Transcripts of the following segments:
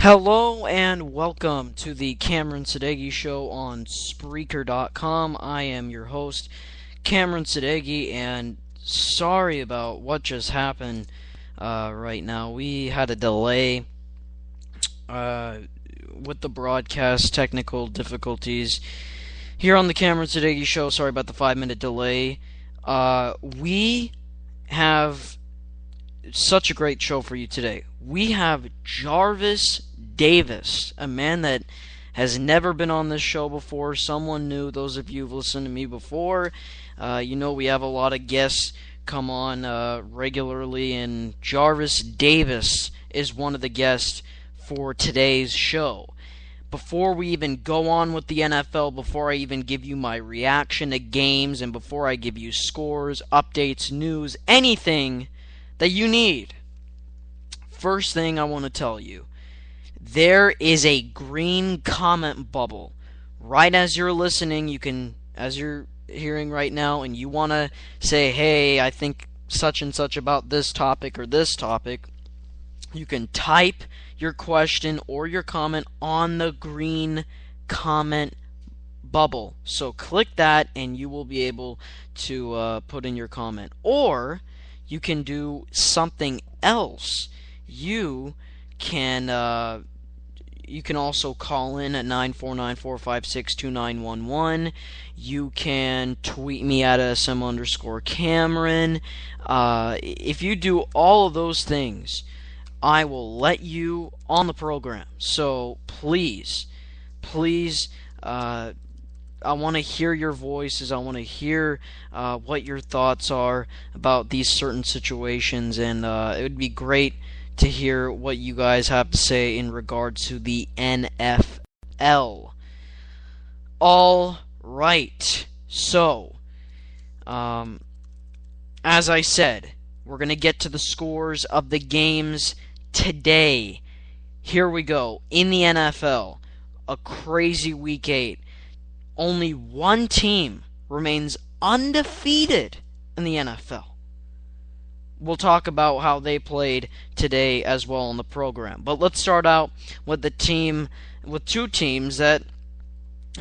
Hello and welcome to the Cameorn Sadeghi Show on Spreaker.com. I am your host, Cameorn Sadeghi, and sorry about what just happened right now. We had a delay with the broadcast, technical difficulties here on the Cameorn Sadeghi Show. Sorry about the 5-minute delay. We have such a great show for you today. We have Javaris Davis, a man that has never been on this show before, someone new. Those of you who've listened to me before, you know we have a lot of guests come on regularly, and Javaris Davis is one of the guests for today's show. Before we even go on with the NFL, before I even give you my reaction to games, and before I give you scores, updates, news, anything that you need, first thing I want to tell you, there is a green comment bubble. Right as you're listening, you can, as you're hearing right now, and you want to say, hey, I think such and such about this topic or this topic, you can type your question or your comment on the green comment bubble. So click that and you will be able to put in your comment. Or you can do something else. You can also call in at 949-456-2911. You can tweet me at SM_Cameron. If you do all of those things, I will let you on the program. So please, I want to hear your voices. I want to hear what your thoughts are about these certain situations, and it would be great to hear what you guys have to say in regards to the NFL. All right, so as I said, we're going to get to the scores of the games today. Here we go. In the NFL, a crazy Week 8. Only one team remains undefeated in the NFL. We'll talk about how they played today as well on the program. But let's start out with two teams that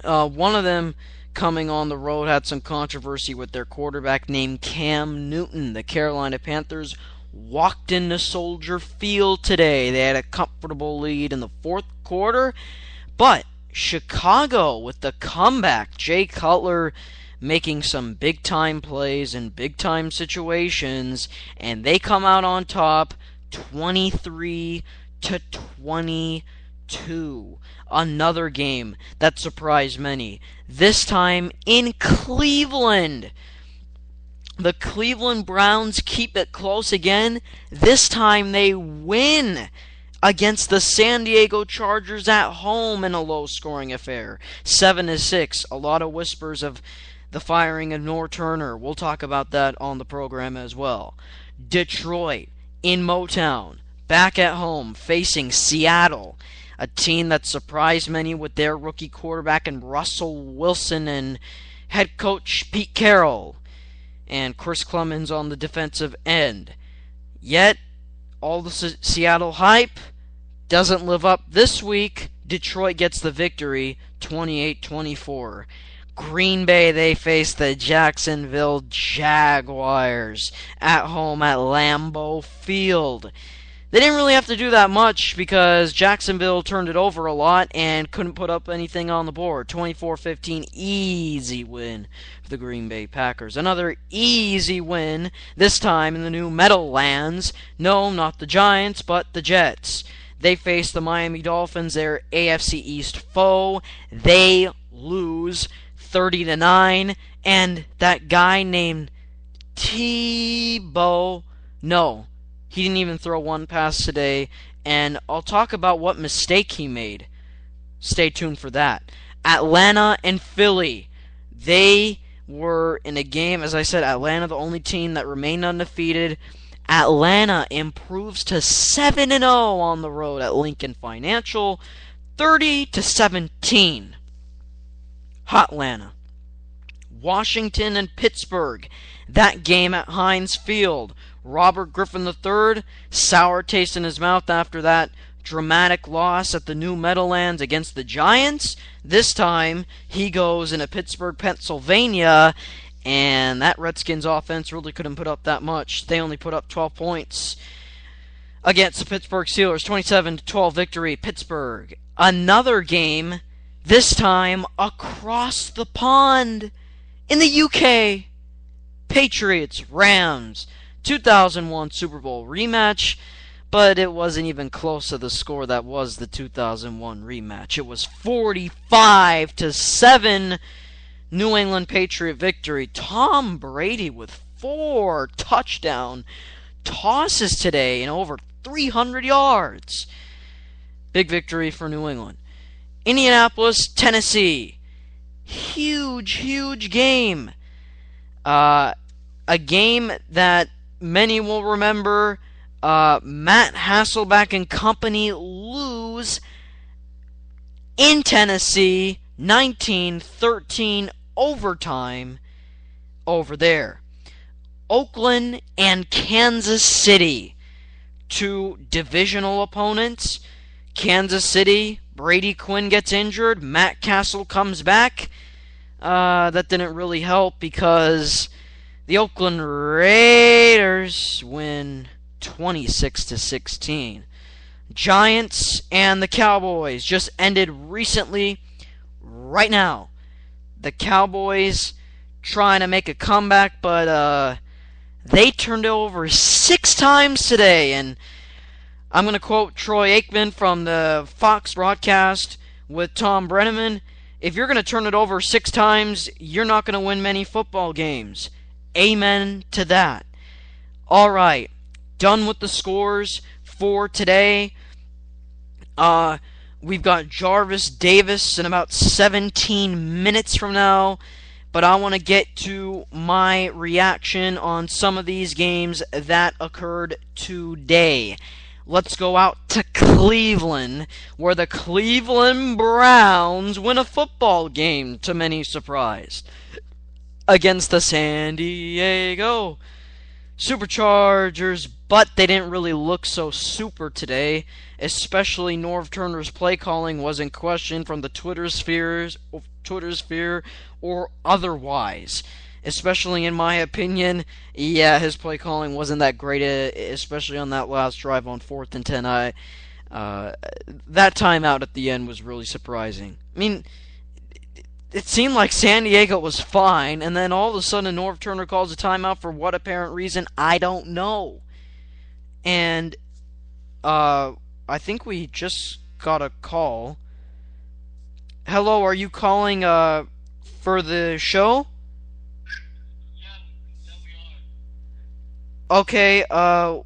one of them coming on the road had some controversy with their quarterback named Cam Newton. The Carolina Panthers walked into Soldier Field today. They had a comfortable lead in the fourth quarter, but Chicago with the comeback. Jay Cutler making some big-time plays in big-time situations, and they come out on top 23-22. Another game that surprised many. This time in Cleveland. The Cleveland Browns keep it close again. This time they win against the San Diego Chargers at home in a low-scoring affair. 7-6. A lot of whispers of the firing of Norv Turner. We'll talk about that on the program as well. Detroit in Motown, back at home, facing Seattle, a team that surprised many with their rookie quarterback and Russell Wilson and head coach Pete Carroll and Chris Clemens on the defensive end. Yet, all the Seattle hype doesn't live up this week. Detroit gets the victory, 28-24. Green Bay, they face the Jacksonville Jaguars at home at Lambeau Field. They didn't really have to do that much because Jacksonville turned it over a lot and couldn't put up anything on the board. 24-15, easy win for the Green Bay Packers. Another easy win, this time in the new Meadowlands. No, not the Giants, but the Jets. They face the Miami Dolphins, their AFC East foe. They lose 30-9, and that guy named Tebow, no, he didn't even throw one pass today, and I'll talk about what mistake he made. Stay tuned for that. Atlanta and Philly, they were in a game, as I said, Atlanta the only team that remained undefeated. Atlanta improves to 7-0 on the road at Lincoln Financial, 30-17. Hotlanta. Washington and Pittsburgh. That game at Heinz Field. Robert Griffin III, sour taste in his mouth after that dramatic loss at the new Meadowlands against the Giants. This time, he goes into Pittsburgh, Pennsylvania, and that Redskins offense really couldn't put up that much. They only put up 12 points against the Pittsburgh Steelers. 27-12 victory, Pittsburgh. Another game, this time across the pond in the UK. Patriots, Rams, 2001 Super Bowl rematch, but it wasn't even close to the score that was the 2001 rematch. It was 45-7 New England Patriot victory. Tom Brady with 4 touchdown tosses today and over 300 yards. Big victory for New England. Indianapolis, Tennessee. Huge game. A game that many will remember. Matt Hasselbeck and company lose in Tennessee, 19-13 overtime over there. Oakland and Kansas City, 2 divisional opponents. Kansas City, Brady Quinn gets injured. Matt Castle comes back. That didn't really help because the Oakland Raiders win 26-16. Giants and the Cowboys just ended recently, right now. The Cowboys trying to make a comeback, but they turned it over 6 times today. And I'm going to quote Troy Aikman from the Fox broadcast with Tom Brenneman. If you're going to turn it over 6 times, you're not going to win many football games. Amen to that. All right, done with the scores for today. We've got Jarvis Davis in about 17 minutes from now, but I want to get to my reaction on some of these games that occurred today. Let's go out to Cleveland, where the Cleveland Browns win a football game, to many surprise, against the San Diego Superchargers, but they didn't really look so super today, especially Norv Turner's play calling wasn't questioned from the Twitter sphere or otherwise. Especially in my opinion, yeah, his play calling wasn't that great, especially on that last drive on 4th and 10. That timeout at the end was really surprising. I mean, it seemed like San Diego was fine, and then all of a sudden Norv Turner calls a timeout for what apparent reason, I don't know. And I think we just got a call. Hello, are you calling for the show? Okay,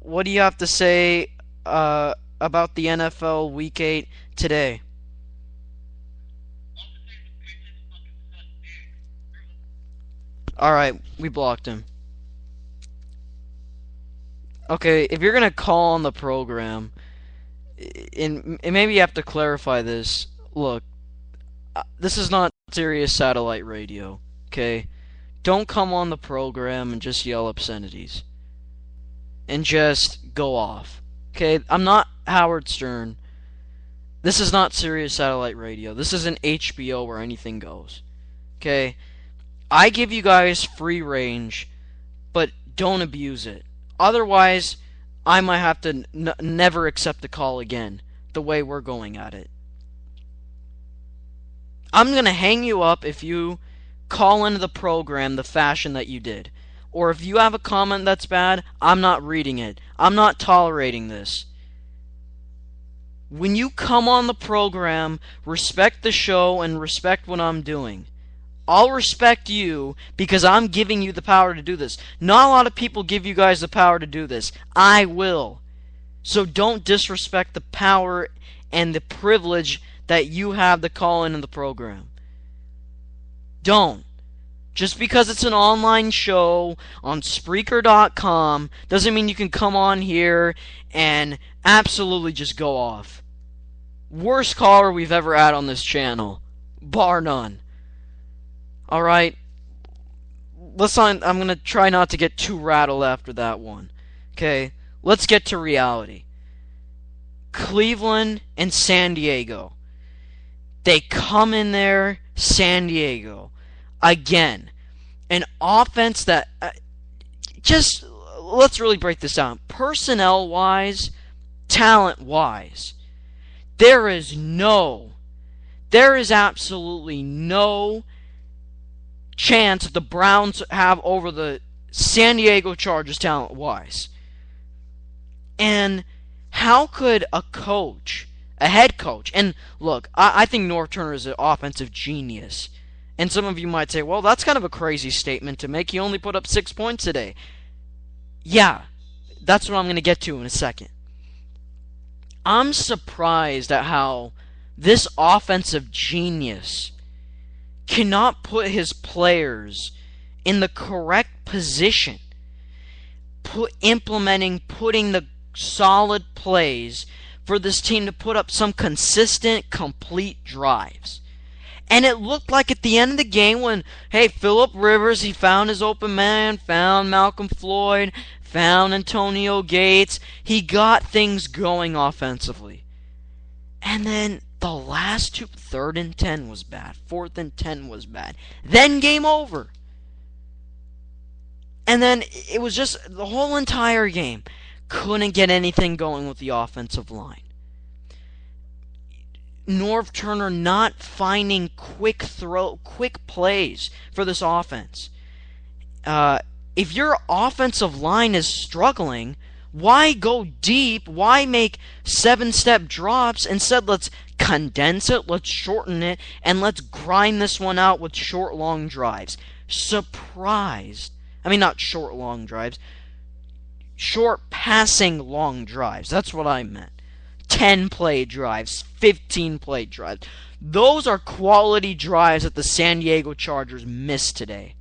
what do you have to say about the NFL Week 8 today? Alright, we blocked him. Okay, if you're gonna call on the program, and maybe you have to clarify this. Look, this is not Sirius satellite radio, okay? Don't come on the program and just yell obscenities. And just go off. Okay, I'm not Howard Stern. This is not Sirius satellite radio. This isn't HBO where anything goes. Okay? I give you guys free range, but don't abuse it. Otherwise, I might have to never accept the call again, the way we're going at it. I'm going to hang you up if you call into the program the fashion that you did. Or if you have a comment that's bad, I'm not reading it. I'm not tolerating this. When you come on the program, respect the show and respect what I'm doing. I'll respect you because I'm giving you the power to do this. Not a lot of people give you guys the power to do this. I will. So don't disrespect the power and the privilege that you have to call in the program. Don't. Just because it's an online show on Spreaker.com doesn't mean you can come on here and absolutely just go off. Worst caller we've ever had on this channel. Bar none. Alright? I'm going to try not to get too rattled after that one. Okay? Let's get to reality. Cleveland and San Diego. They come in there, San Diego. Again, an offense that... just, let's really break this down. Personnel-wise, talent-wise, there is absolutely no chance that the Browns have over the San Diego Chargers talent-wise. And how could a head coach, and look, I think Norv Turner is an offensive genius. And some of you might say, well, that's kind of a crazy statement to make. He only put up 6 points today. Yeah, that's what I'm going to get to in a second. I'm surprised at how this offensive genius cannot put his players in the correct position, putting the solid plays for this team to put up some consistent, complete drives. And it looked like at the end of the game when, hey, Phillip Rivers, he found his open man, found Malcolm Floyd, found Antonio Gates. He got things going offensively. And then the last two, 3rd and 10 was bad. 4th and 10 was bad. Then game over. And then it was just the whole entire game. Couldn't get anything going with the offensive line. Norv Turner not finding quick plays for this offense. If your offensive line is struggling, why go deep? Why make 7-step drops? Instead, let's condense it, let's shorten it, and let's grind this one out with short, long drives. Surprised. I mean, not short, long drives. Short, passing, long drives. That's what I meant. 10-play drives, 15-play drives. Those are quality drives that the San Diego Chargers missed today.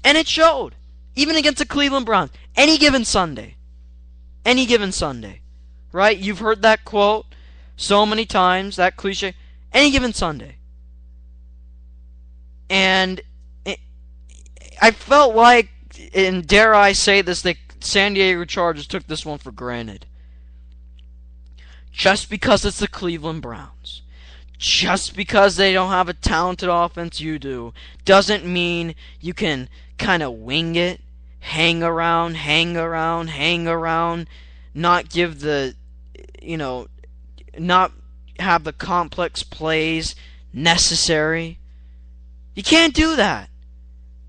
And it showed. Even against the Cleveland Browns. Any given Sunday. Any given Sunday. Right? You've heard that quote so many times, that cliche. Any given Sunday. And I felt like, and dare I say this, the San Diego Chargers took this one for granted. Just because it's the Cleveland Browns, just because they don't have a talented offense you do, doesn't mean you can kind of wing it, hang around, not give the, not have the complex plays necessary. You can't do that,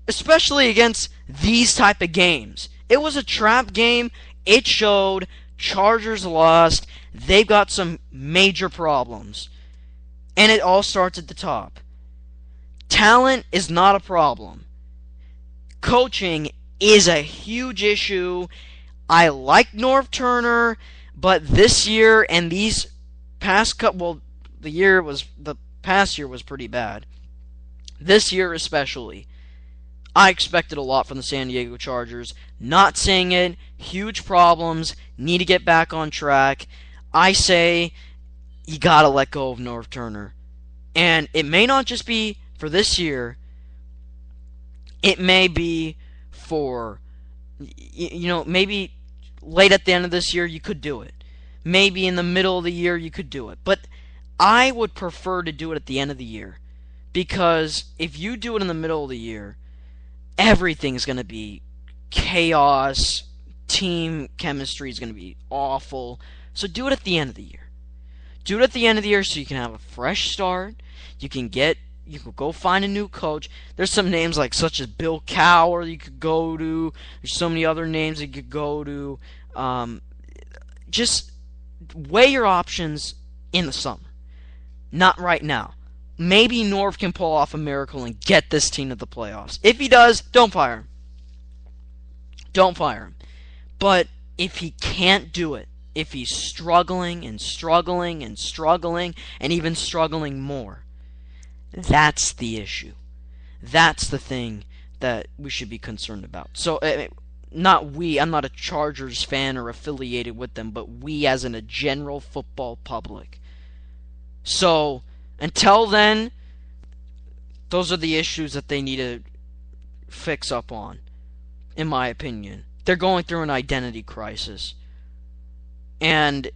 especially against these type of games. It was a trap game. It showed. Chargers lost. They've got some major problems. And it all starts at the top. Talent is not a problem. Coaching is a huge issue. I like Norv Turner, but this year and these past couple, the past year was pretty bad. This year especially, I expected a lot from the San Diego Chargers. Not seeing it. Huge problems. Need to get back on track. I say you gotta let go of Norv Turner. And it may not just be for this year. It may be for, maybe late at the end of this year you could do it. Maybe in the middle of the year you could do it. But I would prefer to do it at the end of the year. Because if you do it in the middle of the year, everything's going to be chaos. Team chemistry is going to be awful. So do it at the end of the year. Do it at the end of the year so you can have a fresh start. You can go find a new coach. There's some names such as Bill Cowher you could go to. There's so many other names you could go to. Just weigh your options in the summer. Not right now. Maybe Norv can pull off a miracle and get this team to the playoffs. If he does, don't fire him. Don't fire him. But if he can't do it, if he's struggling and even struggling more, that's the issue. That's the thing that we should be concerned about. So, not we, I'm not a Chargers fan or affiliated with them, but we as in a general football public. So, until then, those are the issues that they need to fix up on, in my opinion. They're going through an identity crisis. And